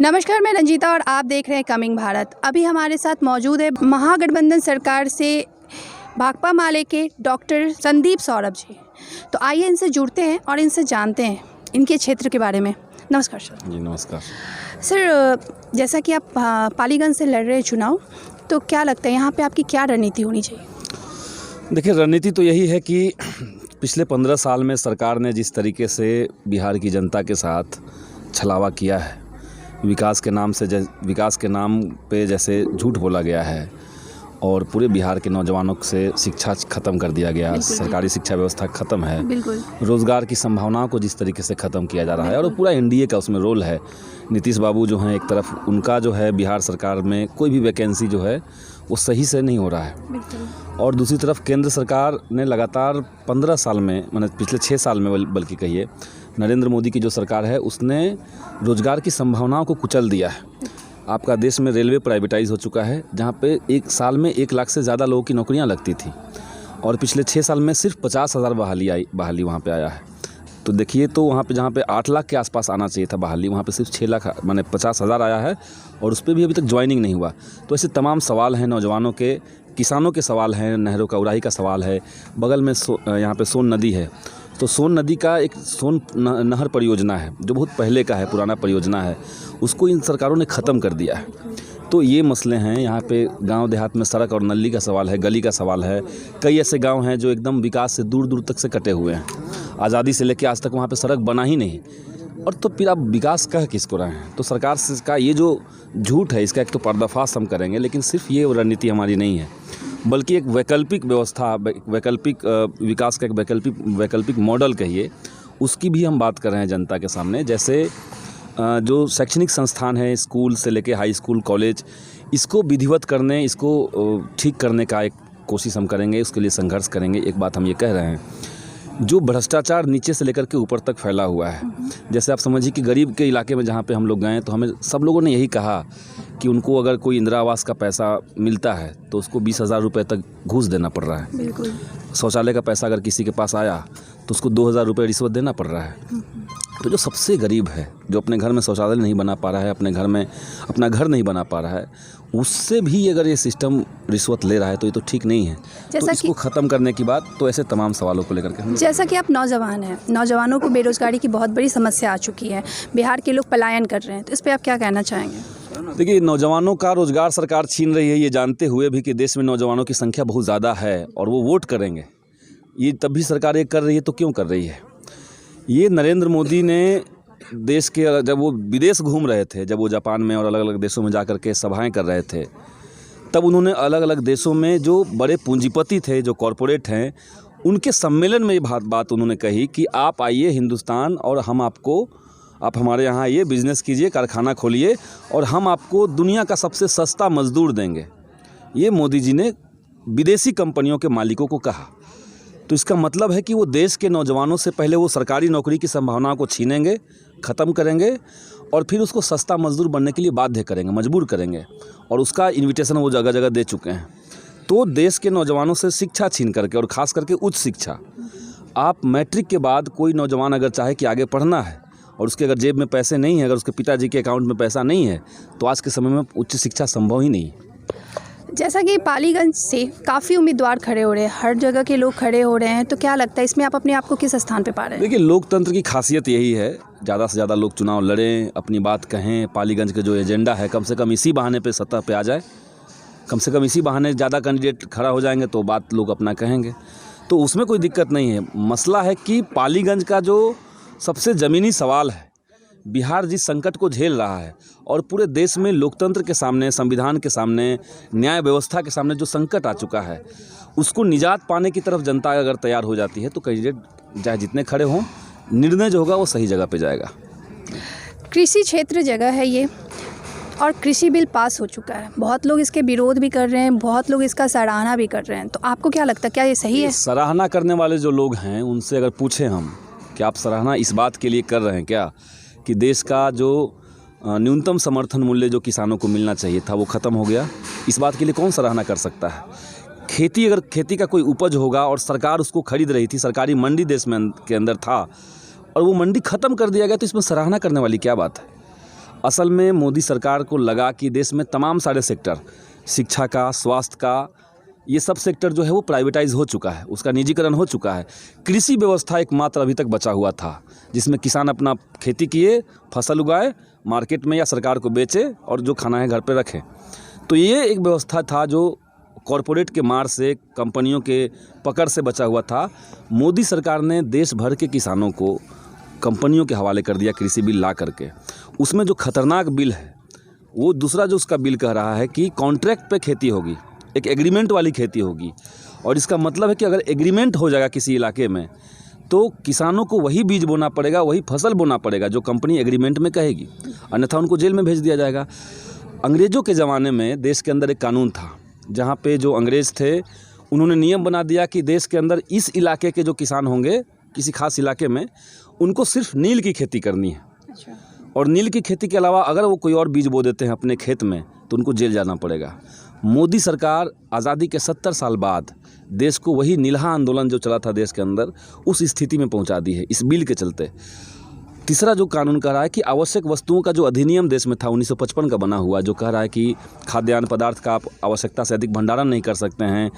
नमस्कार, मैं रंजीता और आप देख रहे हैं कमिंग भारत। अभी हमारे साथ मौजूद है महागठबंधन सरकार से भाकपा माले के डॉक्टर संदीप सौरभ जी। तो आइए इनसे जुड़ते हैं और इनसे जानते हैं इनके क्षेत्र के बारे में। नमस्कार सर। जी नमस्कार सर, जैसा कि आप पालीगंज से लड़ रहे हैं चुनाव, तो क्या लगता है यहाँ पे आपकी क्या रणनीति होनी चाहिए? देखिए, रणनीति तो यही है कि पिछले 15 साल में सरकार ने जिस तरीके से बिहार की जनता के साथ छलावा किया है, विकास के नाम पे जैसे झूठ बोला गया है और पूरे बिहार के नौजवानों से शिक्षा ख़त्म कर दिया गया, सरकारी शिक्षा व्यवस्था ख़त्म है, रोज़गार की संभावनाओं को जिस तरीके से ख़त्म किया जा रहा है और पूरा एनडीए का उसमें रोल है। नीतीश बाबू जो हैं, एक तरफ उनका जो है बिहार सरकार में कोई भी वैकेंसी जो है वो सही से नहीं हो रहा है और दूसरी तरफ केंद्र सरकार ने लगातार 15 साल में, मतलब पिछले 6 साल में बल्कि कहिए, नरेंद्र मोदी की जो सरकार है उसने रोज़गार की संभावनाओं को कुचल दिया है। आपका देश में रेलवे प्राइवेटाइज हो चुका है, जहाँ पे एक साल में 1 लाख से ज़्यादा लोगों की नौकरियाँ लगती थी और पिछले 6 साल में सिर्फ 50,000 बहाली वहाँ पे आया है। तो देखिए, तो वहाँ पे जहाँ पे 8 लाख के आसपास आना चाहिए था बहाली, वहाँ पे सिर्फ 6 लाख माने 50,000 आया है और उस पर भी अभी तक ज्वाइनिंग नहीं हुआ। तो ऐसे तमाम सवाल हैं नौजवानों के, किसानों के सवाल हैं, नहरों का उड़ाही का सवाल है। बगल में यहाँ पे सोन नदी है, तो सोन नदी का एक नहर परियोजना है जो बहुत पहले का है, पुराना परियोजना है, उसको इन सरकारों ने ख़त्म कर दिया है। तो ये मसले हैं यहाँ पे। गांव देहात में सड़क और नली का सवाल है, गली का सवाल है। कई ऐसे गांव हैं जो एकदम विकास से दूर दूर तक से कटे हुए हैं, आज़ादी से लेकर आज तक वहाँ पे सड़क बना ही नहीं। और तो फिर आप विकास कह किसको रहे हैं? तो सरकार से का ये जो झूठ है, इसका एक तो पर्दाफाश हम करेंगे, लेकिन सिर्फ ये रणनीति हमारी नहीं है, बल्कि एक वैकल्पिक व्यवस्था, वैकल्पिक विकास का एक वैकल्पिक मॉडल कहिए, उसकी भी हम बात कर रहे हैं जनता के सामने। जैसे जो शैक्षणिक संस्थान है, स्कूल से लेके हाई स्कूल, कॉलेज, इसको विधिवत करने, इसको ठीक करने का एक कोशिश हम करेंगे, उसके लिए संघर्ष करेंगे। एक बात हम ये कह रहे हैं, जो भ्रष्टाचार नीचे से लेकर के ऊपर तक फैला हुआ है, जैसे आप समझिए कि गरीब के इलाके में जहाँ पे हम लोग गए तो हमें सब लोगों ने यही कहा कि उनको अगर कोई इंदिरा आवास का पैसा मिलता है तो उसको 20,000 रुपये तक घूस देना पड़ रहा है। बिल्कुल। शौचालय का पैसा अगर किसी के पास आया तो उसको 2,000 रुपये रिश्वत देना पड़ रहा है। तो जो सबसे गरीब है, जो अपने घर में शौचालय नहीं बना पा रहा है, अपने घर में अपना घर नहीं बना पा रहा है, उससे भी अगर ये सिस्टम रिश्वत ले रहा है तो ये तो ठीक नहीं है। तो इसको ख़त्म करने की बात, तो ऐसे तमाम सवालों को लेकर के, जैसा कि आप नौजवान हैं, नौजवानों को बेरोज़गारी की बहुत बड़ी समस्या आ चुकी है, बिहार के लोग पलायन कर रहे हैं, तो इस पर आप क्या कहना चाहेंगे? देखिए, नौजवानों का रोज़गार सरकार छीन रही है, ये जानते हुए भी कि देश में नौजवानों की संख्या बहुत ज़्यादा है और वो वोट करेंगे, ये तब भी सरकार ये कर रही है। तो क्यों कर रही है? ये नरेंद्र मोदी ने देश के, जब वो विदेश घूम रहे थे, जब वो जापान में और अलग अलग देशों में जाकर के सभाएं कर रहे थे, तब उन्होंने अलग अलग देशों में जो बड़े पूंजीपति थे, जो कॉरपोरेट हैं, उनके सम्मेलन में ये बात उन्होंने कही कि आप आइए हिंदुस्तान और आप हमारे यहाँ आइए, बिज़नेस कीजिए, कारखाना खोलिए और हम आपको दुनिया का सबसे सस्ता मजदूर देंगे। ये मोदी जी ने विदेशी कंपनियों के मालिकों को कहा। तो इसका मतलब है कि वो देश के नौजवानों से पहले वो सरकारी नौकरी की संभावनाओं को छीनेंगे, ख़त्म करेंगे और फिर उसको सस्ता मजदूर बनने के लिए बाध्य करेंगे, मजबूर करेंगे, और उसका इन्विटेशन वो जगह जगह दे चुके हैं। तो देश के नौजवानों से शिक्षा छीन करके, और ख़ास करके उच्च शिक्षा, आप मैट्रिक के बाद कोई नौजवान अगर चाहे कि आगे पढ़ना है और उसके अगर जेब में पैसे नहीं है, अगर उसके पिताजी के अकाउंट में पैसा नहीं है, तो आज के समय में उच्च शिक्षा संभव ही नहीं है। जैसा कि पालीगंज से काफ़ी उम्मीदवार खड़े हो रहे हैं, हर जगह के लोग खड़े हो रहे हैं, तो क्या लगता है इसमें आप अपने आप को किस स्थान पे पा रहे हैं? देखिए, लोकतंत्र की खासियत यही है, ज़्यादा से ज़्यादा लोग चुनाव लड़ें, अपनी बात कहें, पालीगंज का जो एजेंडा है कम से कम इसी बहाने पे सत्ता पे आ जाए, कम से कम इसी बहाने ज़्यादा कैंडिडेट खड़ा हो जाएंगे तो बात लोग अपना कहेंगे, तो उसमें कोई दिक्कत नहीं है। मसला है कि पालीगंज का जो सबसे ज़मीनी सवाल है, बिहार जिस संकट को झेल रहा है और पूरे देश में लोकतंत्र के सामने, संविधान के सामने, न्याय व्यवस्था के सामने जो संकट आ चुका है, उसको निजात पाने की तरफ जनता अगर तैयार हो जाती है तो कैंडिडेट चाहे जितने खड़े हों, निर्णय जो होगा वो सही जगह पे जाएगा। कृषि क्षेत्र जगह है ये, और कृषि बिल पास हो चुका है, बहुत लोग इसके विरोध भी कर रहे हैं, बहुत लोग इसका सराहना भी कर रहे हैं, तो आपको क्या लगता है, क्या ये सही है? सराहना करने वाले जो लोग हैं उनसे अगर पूछें हम कि आप सराहना इस बात के लिए कर रहे हैं क्या कि देश का जो न्यूनतम समर्थन मूल्य जो किसानों को मिलना चाहिए था वो ख़त्म हो गया, इस बात के लिए कौन सराहना कर सकता है? अगर खेती का कोई उपज होगा और सरकार उसको खरीद रही थी, सरकारी मंडी देश में के अंदर था और वो मंडी ख़त्म कर दिया गया, तो इसमें सराहना करने वाली क्या बात है? असल में मोदी सरकार को लगा कि देश में तमाम सारे सेक्टर, शिक्षा का, स्वास्थ्य का, ये सब सेक्टर जो है वो प्राइवेटाइज हो चुका है, उसका निजीकरण हो चुका है। कृषि व्यवस्था एकमात्र अभी तक बचा हुआ था जिसमें किसान अपना खेती किए, फसल उगाए, मार्केट में या सरकार को बेचे और जो खाना है घर पे रखे। तो ये एक व्यवस्था था जो कॉरपोरेट के मार से, कंपनियों के पकड़ से बचा हुआ था। मोदी सरकार ने देश भर के किसानों को कंपनियों के हवाले कर दिया कृषि बिल ला करके। उसमें जो खतरनाक बिल है वो दूसरा जो उसका बिल कह रहा है कि कॉन्ट्रैक्ट पे खेती होगी, एक एग्रीमेंट वाली खेती होगी। और इसका मतलब है कि अगर एग्रीमेंट हो जाएगा किसी इलाके में तो किसानों को वही बीज बोना पड़ेगा, वही फसल बोना पड़ेगा जो कंपनी एग्रीमेंट में कहेगी, अन्यथा उनको जेल में भेज दिया जाएगा। अंग्रेज़ों के ज़माने में देश के अंदर एक कानून था जहाँ पे जो अंग्रेज़ थे उन्होंने नियम बना दिया कि देश के अंदर इस इलाके के जो किसान होंगे किसी खास इलाके में, उनको सिर्फ नील की खेती करनी है। अच्छा। और नील की खेती के अलावा अगर वो कोई और बीज बो देते हैं अपने खेत में तो उनको जेल जाना पड़ेगा। मोदी सरकार आज़ादी के 70 साल बाद देश को वही नीलहा आंदोलन जो चला था देश के अंदर, उस स्थिति में पहुंचा दी है इस बिल के चलते। तीसरा जो कानून कह रहा है कि आवश्यक वस्तुओं का जो अधिनियम देश में था 1955 का बना हुआ, जो कह रहा है कि खाद्यान्न पदार्थ का आप आवश्यकता से अधिक भंडारण नहीं कर सकते हैं,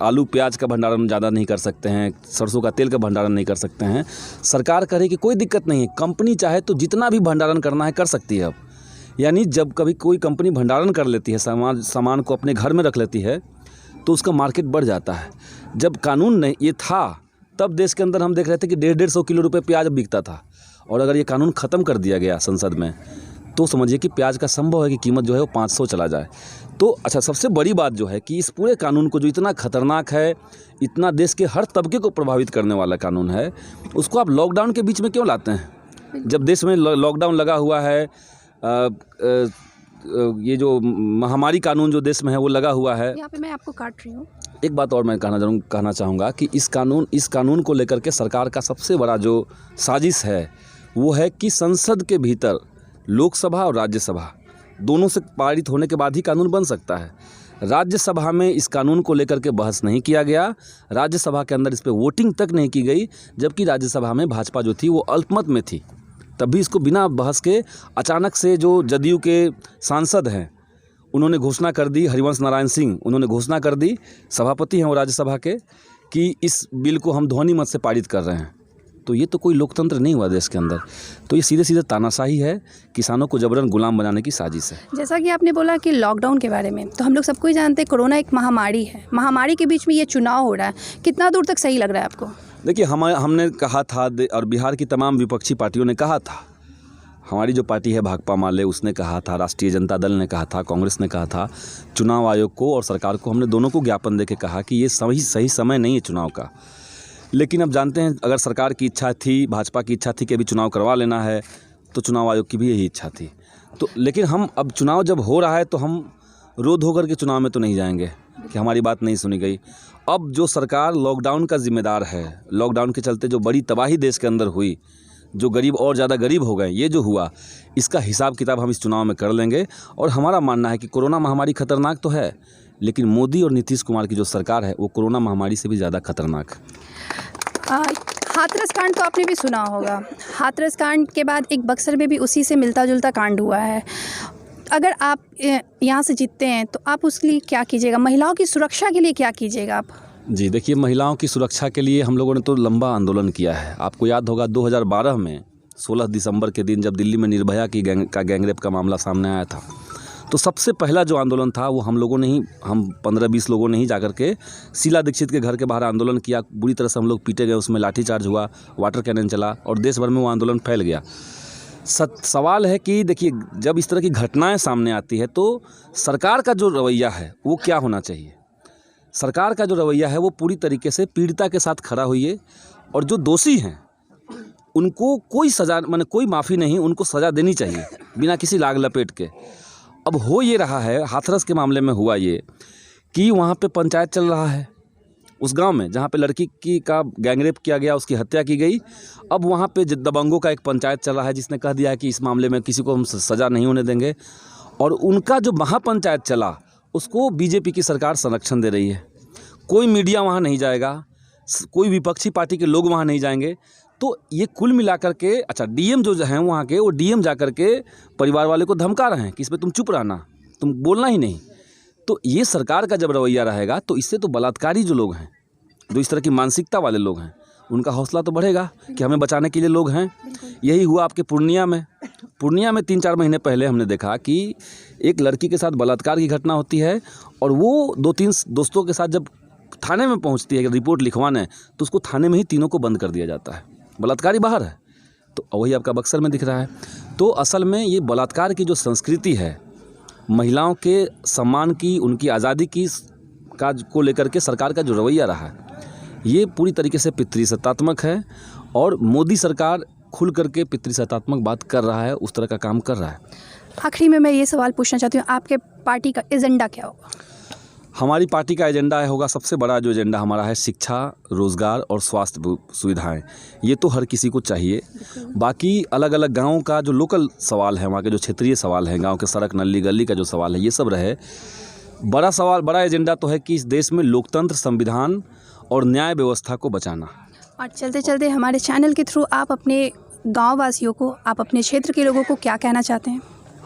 आलू प्याज का भंडारण ज़्यादा नहीं कर सकते हैं, सरसों का तेल का भंडारण नहीं कर सकते हैं। सरकार कह रही कि कोई दिक्कत नहीं है, कंपनी चाहे तो जितना भी भंडारण करना है कर सकती है अब। यानी जब कभी कोई कंपनी भंडारण कर लेती है, सामान को अपने घर में रख लेती है तो उसका मार्केट बढ़ जाता है। जब कानून नहीं ये था तब देश के अंदर हम देख रहे थे कि 150 किलो रुपये प्याज बिकता था, और अगर ये कानून ख़त्म कर दिया गया संसद में तो समझिए कि प्याज का संभव है कि कीमत जो है वो 500 चला जाए। तो अच्छा, सबसे बड़ी बात जो है कि इस पूरे कानून को जो इतना खतरनाक है, इतना देश के हर तबके को प्रभावित करने वाला कानून है, उसको आप लॉकडाउन के बीच में क्यों लाते हैं? जब देश में लॉकडाउन लगा हुआ है, ये जो महामारी कानून जो देश में है वो लगा हुआ है। यहाँ पे मैं आपको काट रही हूँ। एक बात और मैं कहना चाहूँगा कि इस कानून को लेकर के सरकार का सबसे बड़ा जो साजिश है वो है कि संसद के भीतर लोकसभा और राज्यसभा दोनों से पारित होने के बाद ही कानून बन सकता है। राज्यसभा में इस कानून को लेकर के बहस नहीं किया गया, राज्यसभा के अंदर इस पर वोटिंग तक नहीं की गई, जबकि राज्यसभा में भाजपा जो थी वो अल्पमत में थी। तब भी इसको बिना बहस के अचानक से जो जदयू के सांसद हैं उन्होंने घोषणा कर दी, हरिवंश नारायण सिंह उन्होंने घोषणा कर दी, सभापति हैं वो राज्यसभा के, कि इस बिल को हम ध्वनि मत से पारित कर रहे हैं। तो ये तो कोई लोकतंत्र नहीं हुआ देश के अंदर, तो ये सीधे सीधे तानाशाही है, किसानों को जबरन गुलाम बनाने की साजिश है। जैसा कि आपने बोला कि लॉकडाउन के बारे में, तो हम लोग सबको ही जानते हैं कोरोना एक महामारी है। महामारी के बीच में ये चुनाव हो रहा है, कितना दूर तक सही लग रहा है आपको? देखिए, हमने कहा था और बिहार की तमाम विपक्षी पार्टियों ने कहा था, हमारी जो पार्टी है भाकपा माले उसने कहा था, राष्ट्रीय जनता दल ने कहा था, कांग्रेस ने कहा था, चुनाव आयोग को और सरकार को हमने दोनों को ज्ञापन देके कहा कि ये सही समय नहीं है चुनाव का। लेकिन अब जानते हैं, अगर सरकार की इच्छा थी, भाजपा की इच्छा थी कि अभी चुनाव करवा लेना है, तो चुनाव आयोग की भी यही इच्छा थी। तो लेकिन हम अब चुनाव जब हो रहा है तो हम रोध होकर के चुनाव में तो नहीं जाएंगे कि हमारी बात नहीं सुनी गई। अब जो सरकार लॉकडाउन का जिम्मेदार है, लॉकडाउन के चलते जो बड़ी तबाही देश के अंदर हुई, जो गरीब और ज़्यादा गरीब हो गए, ये जो हुआ, इसका हिसाब किताब हम इस चुनाव में कर लेंगे। और हमारा मानना है कि कोरोना महामारी खतरनाक तो है, लेकिन मोदी और नीतीश कुमार की जो सरकार है वो कोरोना महामारी से भी ज़्यादा खतरनाक है। हाथरस कांड तो आपने भी सुना होगा। हाथरस कांड के बाद एक बक्सर में भी उसी से मिलता जुलता कांड हुआ है। अगर आप यहाँ से जीतते हैं तो आप उसके लिए क्या कीजिएगा? महिलाओं की सुरक्षा के लिए क्या कीजिएगा आप? जी देखिए, महिलाओं की सुरक्षा के लिए हम लोगों ने तो लंबा आंदोलन किया है। आपको याद होगा 2012 में 16 दिसंबर के दिन जब दिल्ली में निर्भया की गैंगरेप का मामला सामने आया था, तो सबसे पहला जो आंदोलन था वो हम 15-20 लोगों ने ही जाकर के शीला दीक्षित के घर के बाहर आंदोलन किया। बुरी तरह से हम लोग पीटे गए, उसमें लाठीचार्ज हुआ, वाटर कैनन चला और देश भर में वो आंदोलन फैल गया। सवाल है कि देखिए, जब इस तरह की घटनाएं सामने आती है तो सरकार का जो रवैया है वो क्या होना चाहिए? सरकार का जो रवैया है वो पूरी तरीके से पीड़िता के साथ खड़ा होइए, और जो दोषी हैं उनको कोई सज़ा, माने कोई माफ़ी नहीं, उनको सज़ा देनी चाहिए बिना किसी लाग लपेट के। अब हो ये रहा है, हाथरस के मामले में हुआ ये कि वहाँ पे पंचायत चल रहा है उस गांव में जहाँ पे लड़की का गैंगरेप किया गया, उसकी हत्या की गई। अब वहाँ पे दबंगों का एक पंचायत चल रहा है जिसने कह दिया है कि इस मामले में किसी को हम सज़ा नहीं होने देंगे, और उनका जो महापंचायत चला उसको बीजेपी की सरकार संरक्षण दे रही है। कोई मीडिया वहाँ नहीं जाएगा, कोई विपक्षी पार्टी के लोग वहाँ नहीं जाएंगे। तो ये कुल मिलाकर के अच्छा डीएम जो हैं वहाँ के, वो डीएम जा कर के परिवार वाले को धमका रहे हैं कि इस पर तुम चुप रहना, तुम बोलना ही नहीं। तो ये सरकार का जब रवैया रहेगा तो इससे तो बलात्कारी जो लोग हैं, जो इस तरह की मानसिकता वाले लोग हैं, उनका हौसला तो बढ़ेगा कि हमें बचाने के लिए लोग हैं। यही हुआ आपके पूर्णिया में 3-4 महीने पहले हमने देखा कि एक लड़की के साथ बलात्कार की घटना होती है और वो 2-3 दोस्तों के साथ जब थाने में पहुंचती है रिपोर्ट लिखवाने, तो उसको थाने में ही तीनों को बंद कर दिया जाता है। बलात्कारी बाहर है, तो वही आपका बक्सर में दिख रहा है। तो असल में ये बलात्कार की जो संस्कृति है, महिलाओं के सम्मान की, उनकी आज़ादी की को लेकर के सरकार का जो रवैया रहा है, ये पूरी तरीके से पितृसत्तात्मक है और मोदी सरकार खुल करके पितृसत्तात्मक बात कर रहा है, उस तरह का काम कर रहा है। आखिरी में मैं ये सवाल पूछना चाहती हूँ, आपके पार्टी का एजेंडा क्या होगा? हमारी पार्टी का एजेंडा होगा, सबसे बड़ा जो एजेंडा हमारा है, शिक्षा, रोज़गार और स्वास्थ्य सुविधाएं। ये तो हर किसी को चाहिए। बाकी अलग अलग गाँव का जो लोकल सवाल है, वहाँ के जो क्षेत्रीय सवाल है, गाँव के सड़क नली गली का जो सवाल है, ये सब रहे। बड़ा सवाल, बड़ा एजेंडा तो है कि इस देश में लोकतंत्र, संविधान और न्याय व्यवस्था को बचाना। और चलते चलते हमारे चैनल के थ्रू आप अपने गाँव वासियों को, आप अपने क्षेत्र के लोगों को क्या कहना चाहते हैं?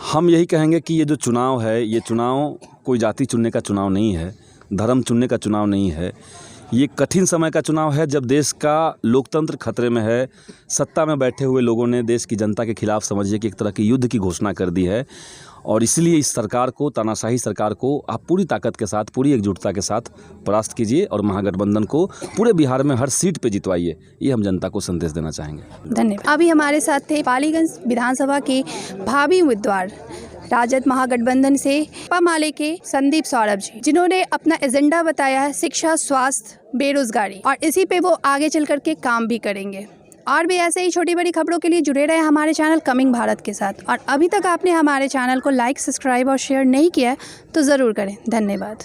हम यही कहेंगे कि ये जो चुनाव है, ये चुनाव कोई जाति चुनने का चुनाव नहीं है, धर्म चुनने का चुनाव नहीं है। ये कठिन समय का चुनाव है जब देश का लोकतंत्र खतरे में है। सत्ता में बैठे हुए लोगों ने देश की जनता के खिलाफ समझिए कि एक तरह की युद्ध की घोषणा कर दी है और इसलिए इस सरकार को, तानाशाही सरकार को आप पूरी ताकत के साथ, पूरी एकजुटता के साथ परास्त कीजिए और महागठबंधन को पूरे बिहार में हर सीट पे जितवाइए। ये हम जनता को संदेश देना चाहेंगे। धन्यवाद। अभी हमारे साथ थे पालीगंज विधानसभा के भावी उम्मीदवार राजद महागठबंधन से भाकपा माले के संदीप सौरभ जी, जिन्होंने अपना एजेंडा बताया है शिक्षा, स्वास्थ्य, बेरोजगारी, और इसी पे वो आगे चल करके काम भी करेंगे। और भी ऐसे ही छोटी बड़ी खबरों के लिए जुड़े रहे हमारे चैनल कमिंग भारत के साथ। और अभी तक आपने हमारे चैनल को लाइक, सब्सक्राइब और शेयर नहीं किया है तो ज़रूर करें। धन्यवाद।